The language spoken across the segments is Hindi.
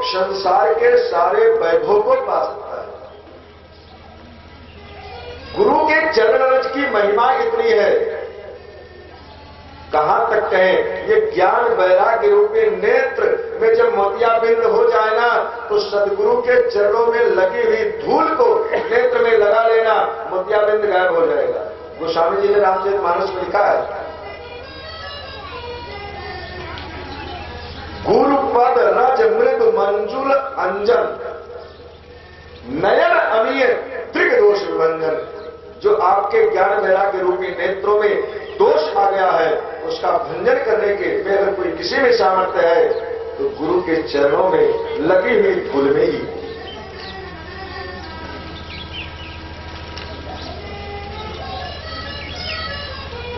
संसार के सारे वैभव को पा सकता है। गुरु के चरण रज की महिमा इतनी है, कहां तक कहें, ये ज्ञान वैराग्य रूपी नेत्र में जब मोतियाबिंद हो जाए ना, तो सदगुरु के चरणों में लगी हुई धूल को नेत्र में लगा लेना, मोतियाबिंद गायब हो जाएगा। गोस्वामी जी ने रामचरितमानस में लिखा है, गुरुपद रज मृद मंजुल अंजन नयन अमीय त्रिग दोष विभंजन। जो आपके ज्ञान वैराग्य रूपी नेत्रों में दोष आ गया है, उसका भंजन करने के में अगर कोई किसी में सामर्थ्य है, तो गुरु के चरणों में लगी हुई धूल में ही।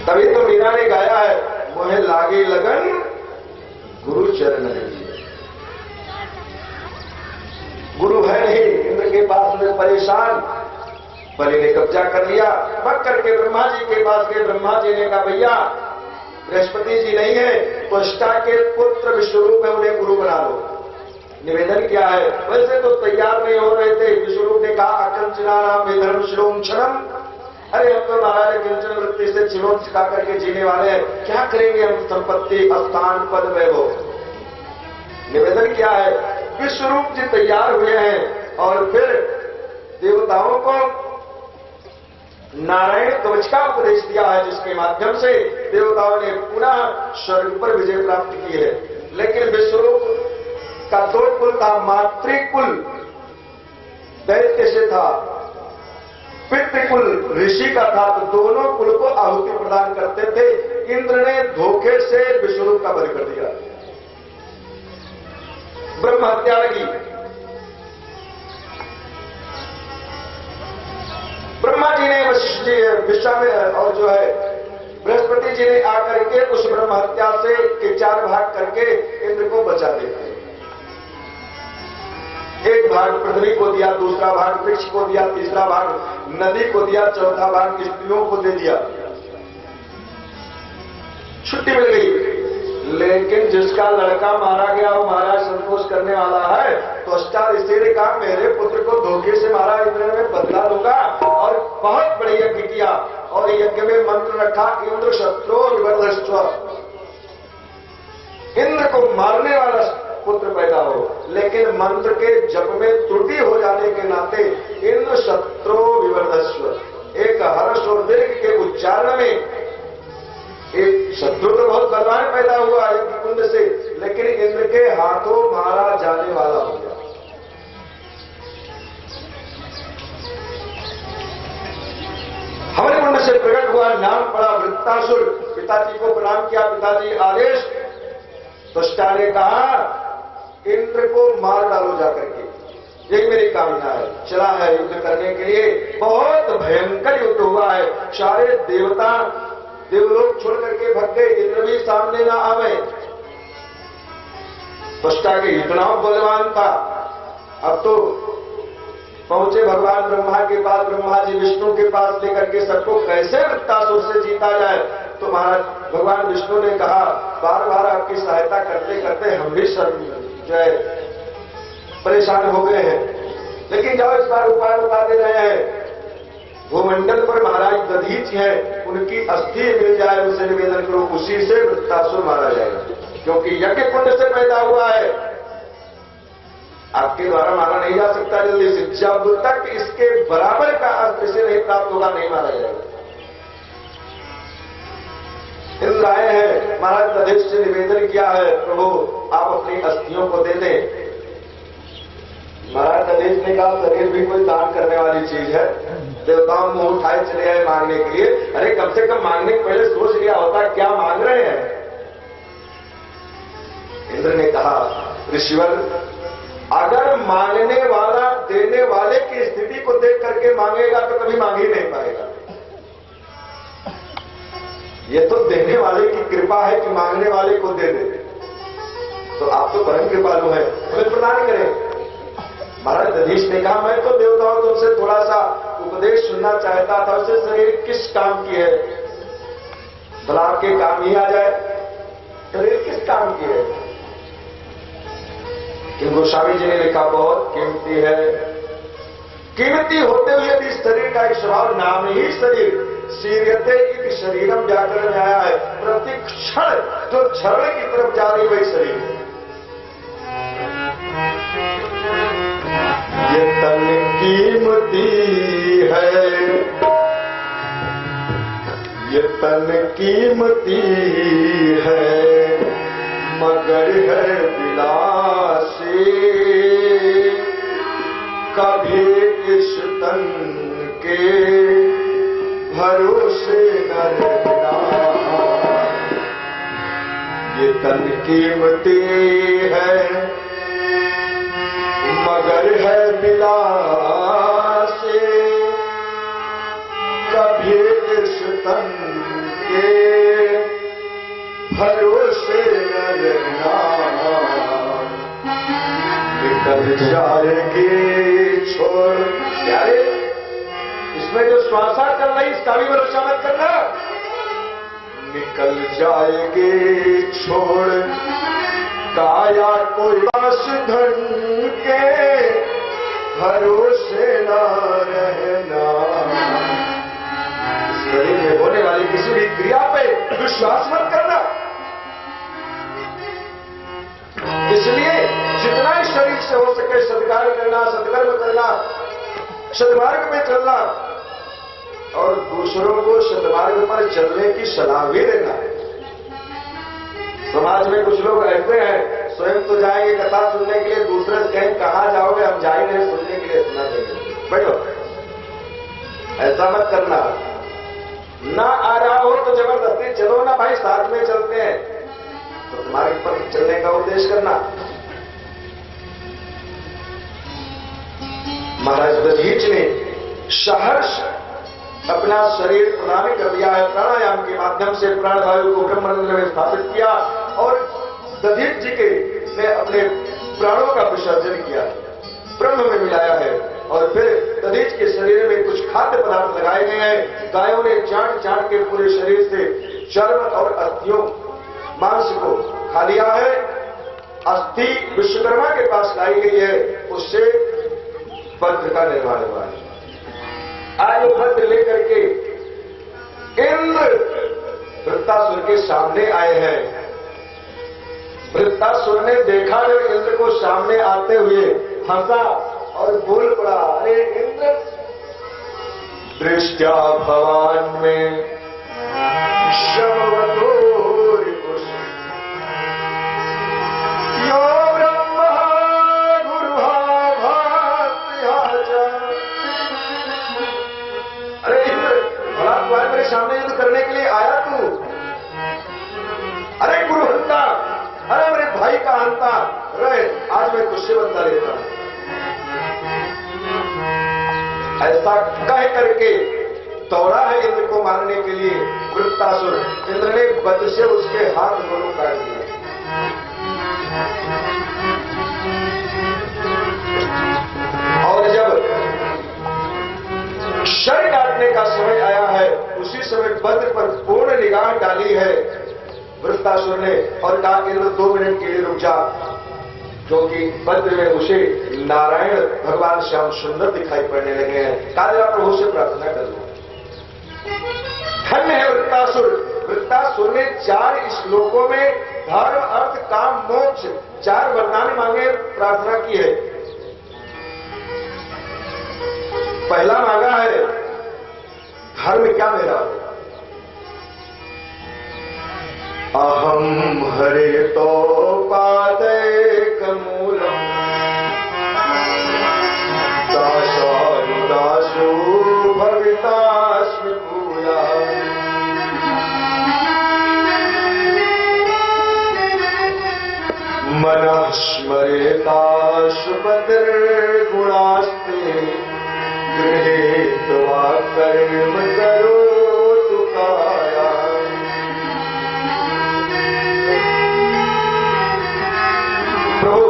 तभी तो मीरा ने गाया है, मोहे लागे लगन गुरु चरण है। गुरु है नहीं, इंद्र के पास में परेशान, बलि ने कब्जा कर लिया। भग करके ब्रह्मा जी के पास गए। ब्रह्मा जी ने कहा, भैया बृहस्पति जी नहीं है, त्वष्टा के पुत्र विश्वरूप है, उन्हें गुरु बना लो। निवेदन क्या है? वैसे तो तैयार नहीं हो रहे थे। विश्वरूप ने कहा, अकंचना नाम विधर्म शिरोम क्षणम, अरे हम तो महाराज किंचन वृत्ति से चिरों छिका करके जीने वाले हैं, क्या करेंगे हम संपत्ति स्थान पद वैभव। निवेदन क्या है? विश्वरूप जी तैयार हुए हैं और फिर देवताओं को नारायण कवच का उपदेश दिया है, जिसके माध्यम से देवताओं ने पुनः स्वर्ग पर विजय प्राप्त की है। लेकिन विश्वरूप का दो कुल था, मातृकुल दैत्य से था, पितृकुल ऋषि का था, तो दोनों कुल को आहुति प्रदान करते थे। इंद्र ने धोखे से विश्वरूप का वध कर दिया, ब्रह्म हत्या लगी। ब्रह्मा जी ने वशिष्ठ जी विश्वामित्र और जो है बृहस्पति जी ने आकर के उस ब्रह्म हत्या से के 4 भाग करके इंद्र को बचा दिया। एक भाग पृथ्वी को दिया, दूसरा भाग वृक्ष को दिया, तीसरा भाग नदी को दिया, चौथा भाग स्त्रियों को दे दिया। छुट्टी मिल गई। लेकिन जिसका लड़का मारा गया वो महाराज संतोष करने वाला है, तो अस्टार स्त्री ने कहा, मेरे पुत्र को धोखे से मारा, इंद्र में बदला लूंगा। और बहुत बड़ी यज्ञ किया और यज्ञ में मंत्र रखा, इंद्र शत्रु विवर्धस्व, इंद्र को मारने वाला पुत्र पैदा हो। लेकिन मंत्र के जप में त्रुटि हो जाने के नाते इंद्र शत्रु विवर्धस्व, एक हर्ष और दीर्घ के उच्चारण में एक शत्रु तो बहुत बलवान पैदा हुआ यज्ञ कुंड से, लेकिन इंद्र के हाथों मारा जाने वाला हो गया। हमारे कुंड से प्रकट हुआ, नाम पड़ा वृत्तासुर। पिताजी को प्रणाम किया, पिताजी आदेश। त्वष्टा ने कहा, इंद्र को मार डालो जाकर के, यही मेरी कामना है। चला है युद्ध करने के लिए, बहुत भयंकर युद्ध हुआ है। सारे देवता देवलोक छोड़ करके भग गए, इंद्र भी सामने ना आवे। त्वष्टा के इतना बलवान था। अब तो पहुंचे भगवान ब्रह्मा के पास, ब्रह्मा जी विष्णु के पास लेकर के सबको कैसे वृत्तासुर से जीता जाए। तो महाराज भगवान विष्णु ने कहा, बार बार आपकी सहायता करते करते हम भी सब जो है परेशान हो गए हैं, लेकिन जाओ इस बार उपाय बता दे रहे हैं। दधीच है उनकी अस्थि मिल जाए उसे निवेदन करो, उसी से वृत्तासुर मारा जाएगा, क्योंकि यज्ञ कुंड से पैदा हुआ है, आपके द्वारा मारा नहीं जा सकता जल्दी से। जब तक इसके बराबर का अर्थ से नहीं प्राप्त होगा नहीं मारा जाएगा। इंद्र आए हैं, महाराज दधीच से निवेदन किया है, प्रभु आप अपनी अस्थियों को दे दें। महाराज दधीच ने कहा शरीर भी कोई दान करने वाली चीज है, देवताओं मुंह उठाए चले आए मांगने के लिए। अरे कम से कम मांगने के पहले सोच लिया होता क्या मांग रहे हैं। इंद्र ने कहा ऋषिवर अगर मांगने वाला देने वाले की स्थिति को देख करके मांगेगा तो कभी मांग ही नहीं पाएगा। ये तो देने वाले की कृपा है कि मांगने वाले को दे दे, तो आप तो परम कृपालु हैं, हमें प्रदान करें। महाराज दधीच ने कहा मैं तो देवताओं तुमसे थोड़ा सा उपदेश सुनना चाहता था, उससे शरीर किस काम की है, भला आपके काम ही आ जाए। शरीर किस काम की है? कि गोस्वामी जी ने लिखा बहुत कीमती है। कीमती होते हुए भी शरीर का एक स्वभाव, नाम ही शरीर, शीर्यते इति शरीरम व्याकरण में आया है, प्रति क्षण जो क्षरण की तरफ जा रही वही शरीर है। ये तन कीमती है, ये तन कीमती है, मगर है विलासी, कभी इस तन के भरोसे न रहना। ये तन कीमती है मगर है विलासी, कभी इस तन के भरोसे न रहना। निकल जाएगी छोड़, यारे इसमें जो श्वासा चल रही इसका भी भरोसा मत करना। निकल जाएगी छोड़ काया को दास धन के भरोसे न रहना। शरीर में होने वाली किसी भी क्रिया पे विश्वास मत करना। इसलिए जितना ही शरीर से हो सके सत्कार्य करना, सत्कर्म करना, सद्मार्ग में चलना और दूसरों को सद्मार्ग पर चलने की सलाह भी देना। समाज में कुछ लोग ऐसे हैं स्वयं तो जाएंगे कथा सुनने के लिए, दूसरे कहें कहां जाओगे, हम जाएंगे सुनने के लिए, सुना देंगे, बैठो। ऐसा मत करना। ना आ रहा हो तो जबरदस्ती चलो ना भाई, साथ में चलते हैं, तो तुम्हारे पर चलने का उपदेश करना। महाराज दधीच ने सहर्ष अपना शरीर प्रदान कर दिया है, प्राणायाम के माध्यम से प्राणवायु को ब्रह्मरंध्र में स्थापित किया और दधीच जी के ने अपने प्राणों का विसर्जन किया, ब्रह्म में मिलाया है। और फिर दधीच के शरीर में कुछ खाद्य पदार्थ लगाए गए हैं। गायों ने चाट चाट के पूरे शरीर से चर्म और अस्थियों मांस को खा लिया है। अस्थि विश्वकर्मा के पास लाई गई है, उससे वज्र का निर्माण हुआ है। आज वो वज्र लेकर के इंद्र वृत्तासुर के सामने आए हैं। वृत्तासुर ने देखा जब इंद्र को सामने आते हुए हंसा और बोल पड़ा, अरे इंद्र दृष्टया भवान में शमवतोर यो ब्रह्मा गुरुहा भात्याचा। अरे इंद्र भला तुम्हारे मेरे सामने युद्ध करने के लिए आया तू? अरे गुरु हंता, अरे मेरे भाई का हंता, अरे आज मैं तुझसे बदला लेता हूं। ऐसा कह करके दौड़ा है इंद्र को मारने के लिए वृत्तासुर। इंद्र ने वज्र से उसके हाथ दोनों काट दिए। और जब शर काटने का समय आया है, उसी समय वज्र पर पूर्ण निगाह डाली है वृत्तासुर ने और कहा इंद्र 2 मिनट के लिए रुक जा, क्योंकि वज्र में उसे नारायण भगवान श्याम सुंदर दिखाई पड़ने लगे हैं। कालिका प्रभु से प्रार्थना कर लो। धन्य है वृत्तासुर। वृत्तासुर ने 4 श्लोकों में धर्म अर्थ काम मोक्ष 4 वरदान मांगे, प्रार्थना की है। पहला मांगा है धर्म क्या मेरा, अहम हरे तो पादैकमूलम दासानुदासो भवितास्मि भूया। मनः स्मरेता सुपतिर्गुणास्ते गृहीत्वा कर्म करोतु काया। प्रभु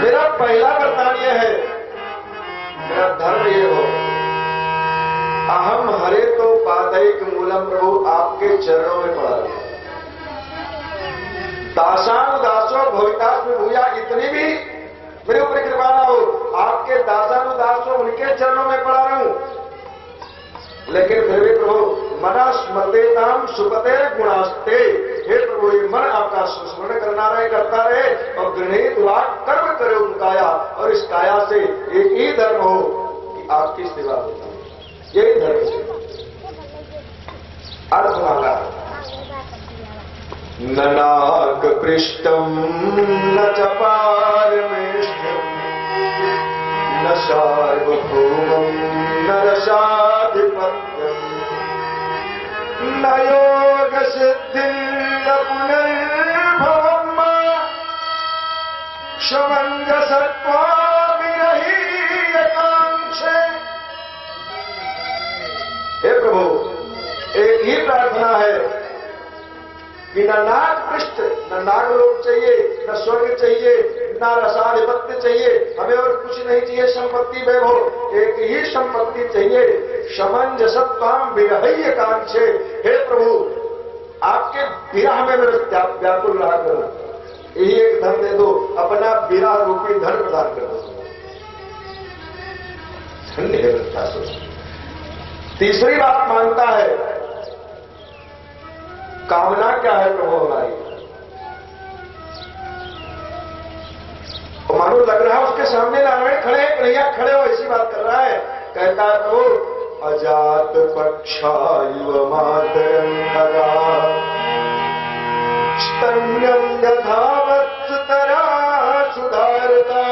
मेरा पहला वरदान यह है, मेरा धर्म ये हो, अहम हरे तो पादैक मूलम, प्रभु आपके चरणों में पड़ा रहा। दासानुदासो भवितास में भूया, इतनी भी मेरे ऊपर कृपा ना हो, आपके दासानुदासो उनके चरणों में पड़ा रहूं। लेकिन फिर भी प्रभु मना स्मृतेताम सुपते गुणास्ते, हे प्रभु ये मन आपका स्मरण करता रहे और गृहीत वाक कर्म करे उन काया, और इस काया से एक ही धर्म हो कि आपकी सेवा होती है, यही धर्म से अर्थ मांगा। न नाग पृष्ठम न च पारमेष्ठ्यम न सार्वभौमं न रसाधिपत्यम न योग सिद्धिं न पुनर्भवम् समंजसत्वाभिरहीयकांक्षे। हे प्रभु एक ही प्रार्थना है कि न नाग पृष्ठ, न नागलोक चाहिए, न स्वर्ग चाहिए, न रसाधिपत्य चाहिए, हमें और कुछ नहीं चाहिए संपत्ति वैभव, एक ही संपत्ति चाहिए, समंजसत्वाम विरहय्य कांक्षे। हे प्रभु आपके विरह में मैं व्याकुल रहा करूं, यही एक धन दे दो, अपना विरह रूपी धन प्रदान कर दो। धन्य है वृत्तासुर। तीसरी बात मांगता है, कामना क्या है प्रभु हमारी, तो मानो लग रहा है उसके सामने नारायण खड़े हैं, कन्हैया खड़े हो, ऐसी बात कर रहा है। कहता है प्रभु अजात पक्षायुव मातरंगरा स्तन्यं यथावत्सुतरा सुधारता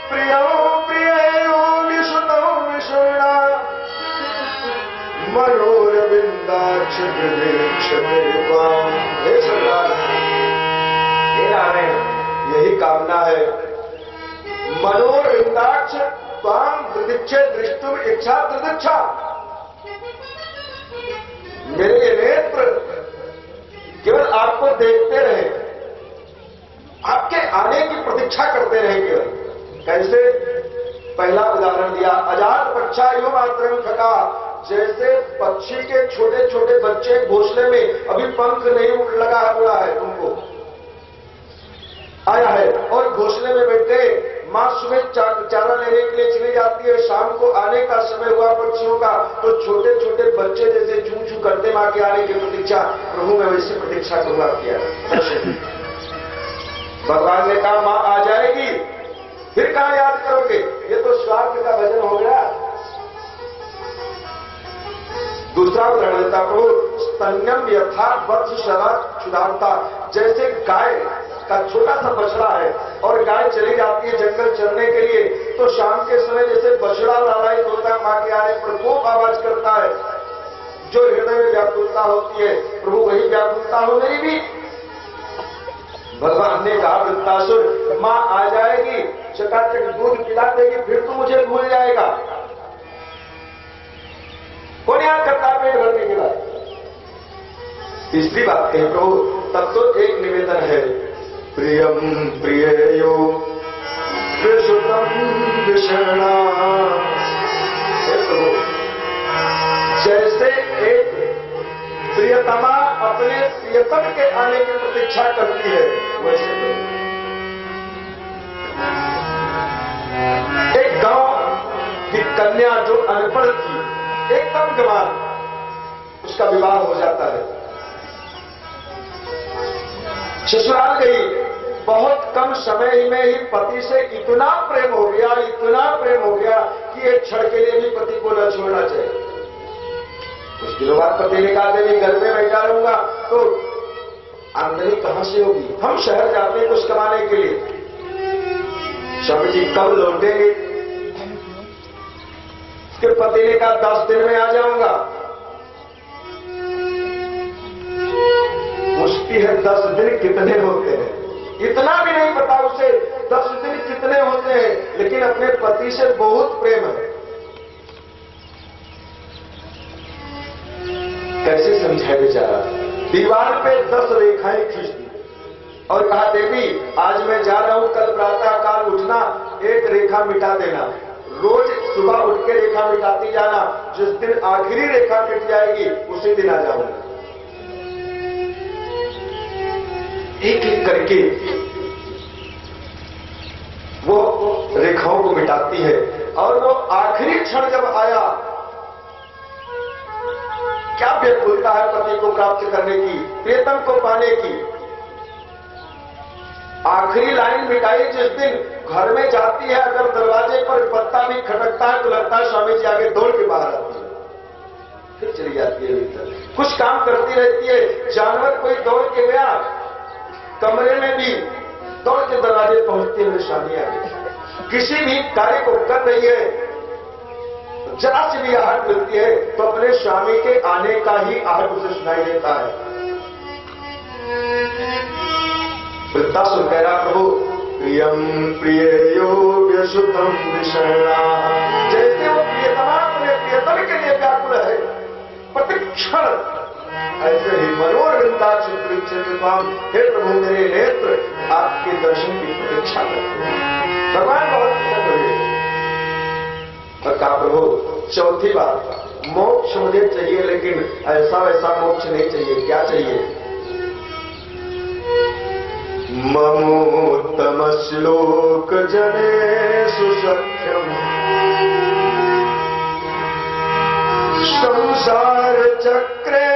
प्रियो प्रियो विशुतो विशुणा मनोरविंदाक्ष प्रदीक्ष मेवाम। हे सरदार, हे नारायण यही कामना है। मनोरविंदाक्ष त्वाम प्रदीक्षे दृष्टुम इच्छा प्रदीक्षा, मेरे ये नेत्र केवल आपको देखते रहे, आपके आने की प्रतीक्षा करते रहे केवल। कैसे? पहला उदाहरण दिया, अजात पक्षा यो मात्रम खका, जैसे पक्षी के छोटे छोटे बच्चे घोंसले में अभी पंख नहीं लगा हुआ है, उनको आया है और घोंसले में बैठे, मां सुबह चारा लेने के लिए चली जाती है, शाम को आने का समय हुआ पक्षियों का, तो छोटे छोटे बच्चे जैसे चू चू करते मां के आने की प्रतीक्षा, प्रभु मैं वैसे प्रतीक्षा करूंगा किया। भगवान ने कहा मां आ जाएगी, फिर कहां याद करोगे, ये तो स्वार्थ का भजन हो गया। दूसरा उदाहरण देता प्रभु, स्तन्यम यथा वत्स सुधारता, जैसे गाय का छोटा सा बछड़ा है और गाय चली जाती है जंगल चरने के लिए, तो शाम के समय जैसे बछड़ा लालायित होता है मां के आने पर, खूब आवाज करता है, जो हृदय में व्याकुलता होती है, प्रभु वही व्याकुलता हो मेरी भी। भगवान ने कहा वृत्तासुर मां आ जाएगी, चकाचक दूध पिला देगी, फिर तू मुझे भूल जाएगा। कौन याद करता पेट भरने के बाद? तीसरी बात कही प्रभु, तब तो एक निवेदन है, प्रियम प्रिययो विशुद्धम विषणा। जैसे एक प्रियतमा अपने प्रियतम के आने की प्रतीक्षा करती है, वैसे एक गांव की कन्या जो अनपढ़ थी, एकदम जवान, उसका विवाह हो जाता है। ससुराल गई, बहुत कम समय में ही पति से इतना प्रेम हो गया, इतना प्रेम हो गया कि एक क्षण के लिए भी पति को न छोड़ना चाहिए। कुछ दिनों बाद पति ने कहा, देवी घर में बैठा रहूंगा तो आमदनी कहां से होगी, हम शहर जाते हैं कुछ कमाने के लिए, स्वामी जी कब लौटेंगे? उसके पति ने कहा 10 दिन में आ जाऊंगा। पूछती है 10 दिन कितने होते हैं? इतना भी नहीं पता उसे 10 दिन कितने होते हैं, लेकिन अपने पति से बहुत प्रेम है। कैसे समझाए बेचारा? दीवार पे 10 रेखाएं खींच दी और कहा, देवी आज मैं जा रहा हूं, कल प्रातः काल उठना, एक रेखा मिटा देना, रोज सुबह उठ के रेखा मिटाती जाना, जिस दिन आखिरी रेखा मिट जाएगी उसी दिन आ जाऊंगा। एक एक करके वो रेखाओं को मिटाती है और वो आखिरी क्षण जब आया, क्या व्याकुलता है पति को प्राप्त करने की, प्रियतम को पाने की। आखिरी लाइन मिटाई जिस दिन घर में जाती है, अगर दरवाजे पर पत्ता भी खटकता है तो लगता है स्वामी जी आगे दौड़ के बाहर आती है, फिर चली जाती है भीतर, कुछ काम करती रहती है। जानवर कोई दौड़ के गया, कमरे में भी दौड़ के दरवाजे पहुंचती है, मेरी स्वामी आ गई। किसी भी कार्य को कर रही है, जरा से भी आहट मिलती है तो अपने स्वामी के आने का ही आहट उसे सुनाई देता है। वृत्तासुर कह रहा, प्रभु प्रियम प्रियो व्यसुतम विषया, जैसे वो प्रियतमा अपने प्रियतम के लिए व्याकुल है प्रतिक्षण, ऐसे ही मनोरंता चित्रिक्षितवाम, हे प्रभु मेरे नेत्र आपके दर्शन की प्रतीक्षा करते हैं। भगवान बहुत प्रसन्न हुए और कहा, प्रभु चौथी बात, मोक्ष मुझे चाहिए, लेकिन ऐसा वैसा मोक्ष नहीं चाहिए। क्या चाहिए? ममोत्तम श्लोक जने सुसख्यम संसार चक्रे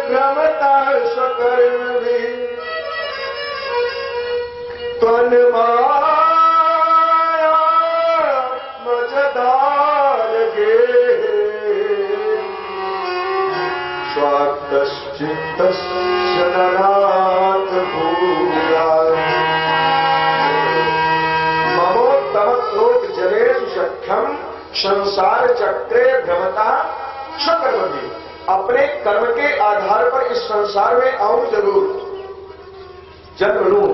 भ्रमता सकर्मि त्वन्माया मजदार गे स्वाक्तश्चित्तस्य ननाथ भूया। ममोत्तम श्लोक जनेषु सख्यम संसार चक्रे भ्रमता स्वकर्मभि, अपने कर्म के आधार पर इस संसार में आऊं जरूर, जन्म लूं,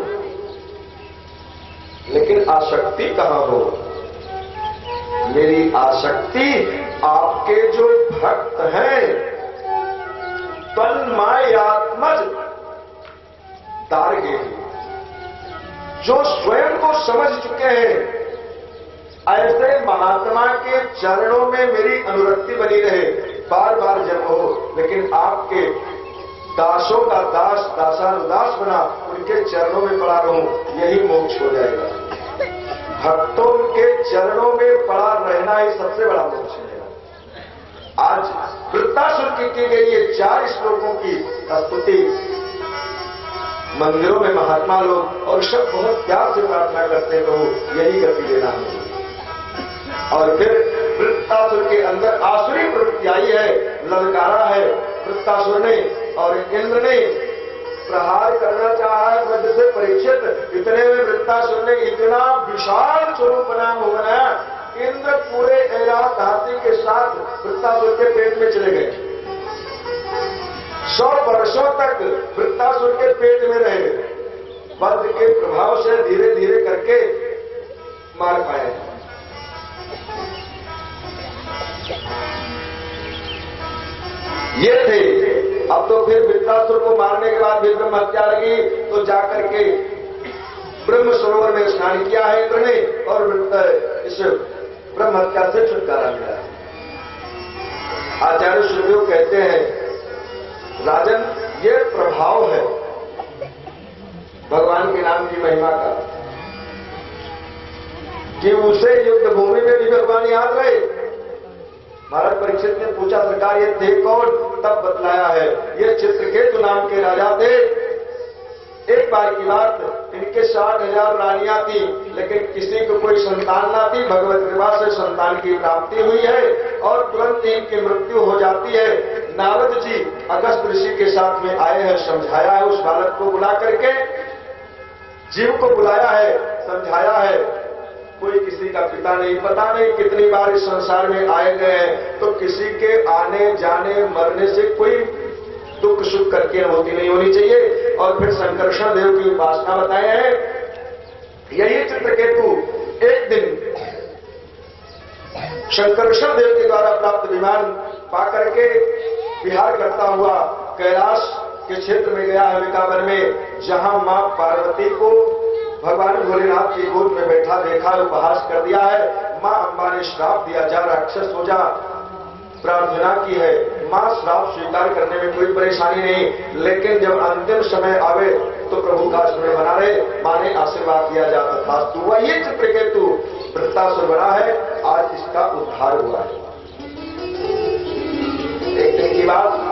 लेकिन आसक्ति कहां हो? मेरी आसक्ति आपके जो भक्त हैं, तन्मायात्मज दार्गे, जो स्वयं को समझ चुके हैं, ऐसे महात्मा के चरणों में मेरी अनुरक्ति बनी रहे, बार बार जन्म हो, लेकिन आपके दासों का दास दासानुदास बना उनके चरणों में पड़ा रहूं, यही मोक्ष हो जाएगा। भक्तों के चरणों में पड़ा रहना ही सबसे बड़ा मोक्ष है। आज वृत्तासुर की गई ये 4 श्लोकों की स्तुति मंदिरों में महात्मा लोग और सब बहुत प्यार से प्रार्थना करते हैं, तो यही गति देना है। और फिर वृत्तासुर के अंदर आसुरी प्रवृत्ति आई है, ललकारा है वृत्तासुर ने, और इंद्र ने प्रहार करना चाहा है वज्र से परीक्षित। इतने में वृत्तासुर ने इतना विशाल स्वरूप बनाया, इंद्र पूरे ऐरावत हाथी के साथ वृत्तासुर के पेट में चले गए। 100 वर्षों तक वृत्तासुर के पेट में रहे, वज्र के प्रभाव से धीरे धीरे करके मार पाए। ये थे। अब तो फिर वृत्तासुर को मारने के बाद भी ब्रह्म हत्या लगी, तो जाकर के ब्रह्म सरोवर में स्नान किया है इंद्र ने, और इस ब्रह्म हत्या से छुटकारा मिला। आचार्य सुखदेव कहते हैं, राजन ये प्रभाव है भगवान के नाम की महिमा का, कि उसे युद्ध भूमि में भी भगवान याद रहे। महाराज परीक्षित ने पूछा सरकार ये थे कौन? तब बतलाया है ये चित्रकेतु नाम के राजा थे। एक बार की बात, इनके 60,000 रानियां थी, लेकिन किसी को कोई संतान ना थी। भगवत कृपा से संतान की प्राप्ति हुई है और तुरंत ही इनकी मृत्यु हो जाती है। नारद जी अगस्त ऋषि के साथ में आए हैं, समझाया है उस बालक को बुला करके, जीव को बुलाया है, समझाया है। कोई किसी का पिता नहीं, पता नहीं कितनी बार इस संसार में आए गए हैं, तो किसी के आने जाने मरने से कोई दुख सुख करके होती नहीं होनी चाहिए। और फिर संकर्षण देव की उपासना बताए हैं। यही चित्रकेतु एक दिन संकर्षण देव के द्वारा प्राप्त विमान पाकर के विहार करता हुआ कैलाश के क्षेत्र में गया है, विकावन में, जहां मां पार्वती को भगवान भोलेनाथ की गोद में बैठा देखा, उपहास कर दिया है। मां अम्बा ने श्राप दिया, जा राक्षस हो जा, प्रार्थना की है। मां श्राप स्वीकार करने में कोई परेशानी नहीं, लेकिन जब अंतिम समय आवे तो प्रभु का स्मरण बना रहे, मां ने आशीर्वाद दिया जाता था। तो वही चित्रकेतु वृत्तासुर बना है, आज इसका उद्धार हुआ है। एक दिन की बात,